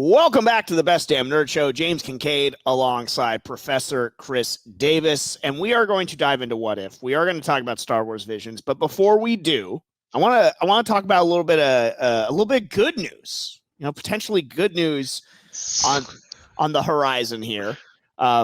Welcome back to the Best Damn Nerd Show. James Kincaid alongside Professor Chris Davis, and we are going to dive into What If. We are going to talk about Star Wars Visions, but before we do, I want to talk about a little bit good news. Potentially good news on the horizon here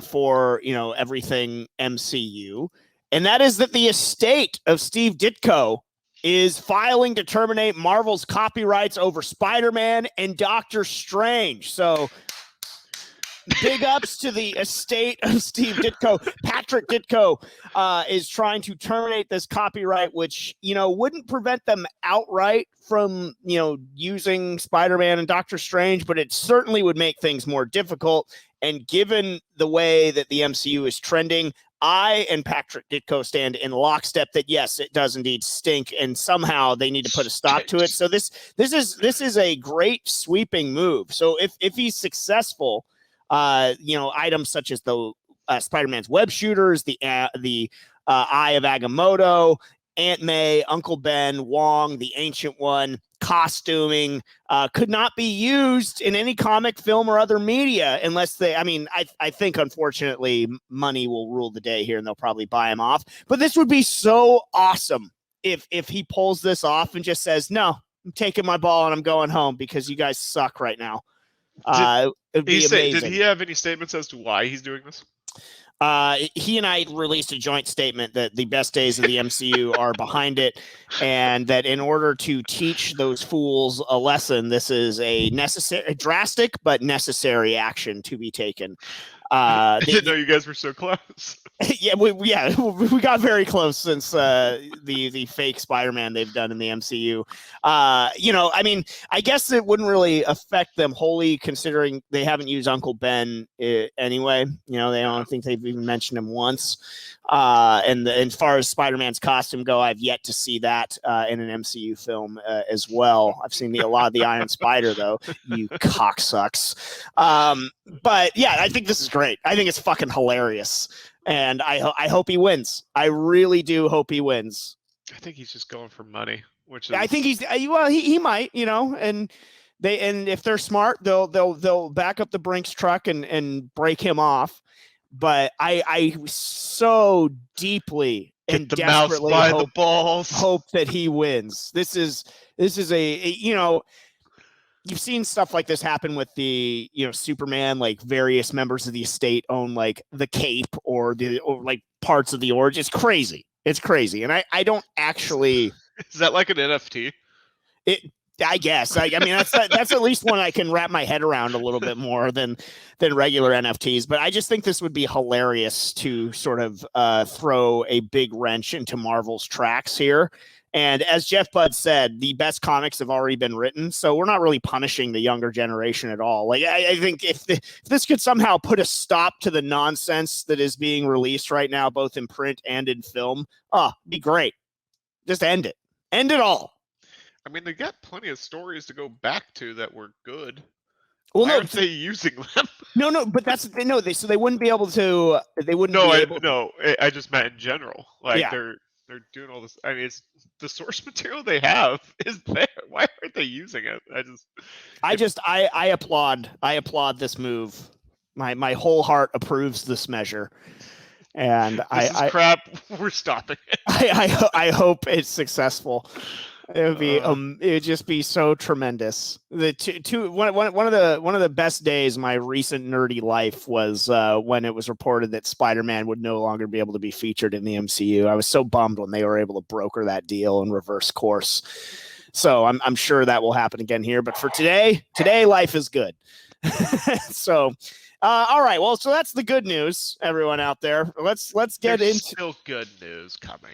for everything MCU, and that is that the estate of Steve Ditko is filing to terminate Marvel's copyrights over Spider-Man and Doctor Strange. So big ups to the estate of Steve Ditko. Patrick Ditko is trying to terminate this copyright, which, wouldn't prevent them outright from, using Spider-Man and Doctor Strange, but it certainly would make things more difficult. And given the way that the MCU is trending, I and Patrick Ditko stand in lockstep that yes, it does indeed stink, and somehow they need to put a stop to it. So this is a great sweeping move. So if he's successful, items such as the Spider-Man's web shooters, the Eye of Agamotto, Aunt May, Uncle Ben, Wong, the Ancient One, costuming could not be used in any comic, film, or other media unless I think unfortunately money will rule the day here and they'll probably buy him off. But this would be so awesome if he pulls this off and just says, no, I'm taking my ball and I'm going home because you guys suck right now. It'd be amazing. Did he have any statements as to why he's doing this? He and I released a joint statement that the best days of the MCU are behind it, and that in order to teach those fools a lesson, this is a drastic but necessary action to be taken. I didn't know you guys were so close. we got very close since the fake Spider-Man they've done in the MCU. I guess it wouldn't really affect them wholly, considering they haven't used Uncle Ben anyway. I don't think they've even mentioned him once. And as far as Spider-Man's costume go, I've yet to see that in an MCU film as well. I've seen a lot of the Iron Spider, though. You cocksucks. But yeah, I think this is great. I think it's fucking hilarious. And I hope he wins. I really do hope he wins. I think he's just going for money, which is... I think he might, and if they're smart, they'll back up the Brinks truck and break him off. But I so deeply and desperately hope that he wins. This is you've seen stuff like this happen with the Superman, like various members of the estate own like the cape or like parts of the origin. It's crazy. And I don't actually... Is that like an NFT? I guess. That's at least one I can wrap my head around a little bit more than regular NFTs. But I just think this would be hilarious to sort of throw a big wrench into Marvel's tracks here. And as Jeff Budd said, the best comics have already been written, so we're not really punishing the younger generation at all. Like I think if this could somehow put a stop to the nonsense that is being released right now, both in print and in film, it'd be great. Just end it. End it all. I mean, they got plenty of stories to go back to that were good. Well, Why aren't they using them? No, but so they wouldn't be able to. They wouldn't. I just meant in general. Like they're doing all this. I mean, it's the source material they have is there. Why aren't they using it? I applaud. I applaud this move. My whole heart approves this measure. And this is crap. We're stopping it. I hope it's successful. It would be it would just be so tremendous. One of the best days of my recent nerdy life was when it was reported that Spider-Man would no longer be able to be featured in the MCU. I was so bummed when they were able to broker that deal and reverse course. So I'm sure that will happen again here. But for today life is good. So all right, well, so that's the good news, everyone out there. Let's get into still good news coming.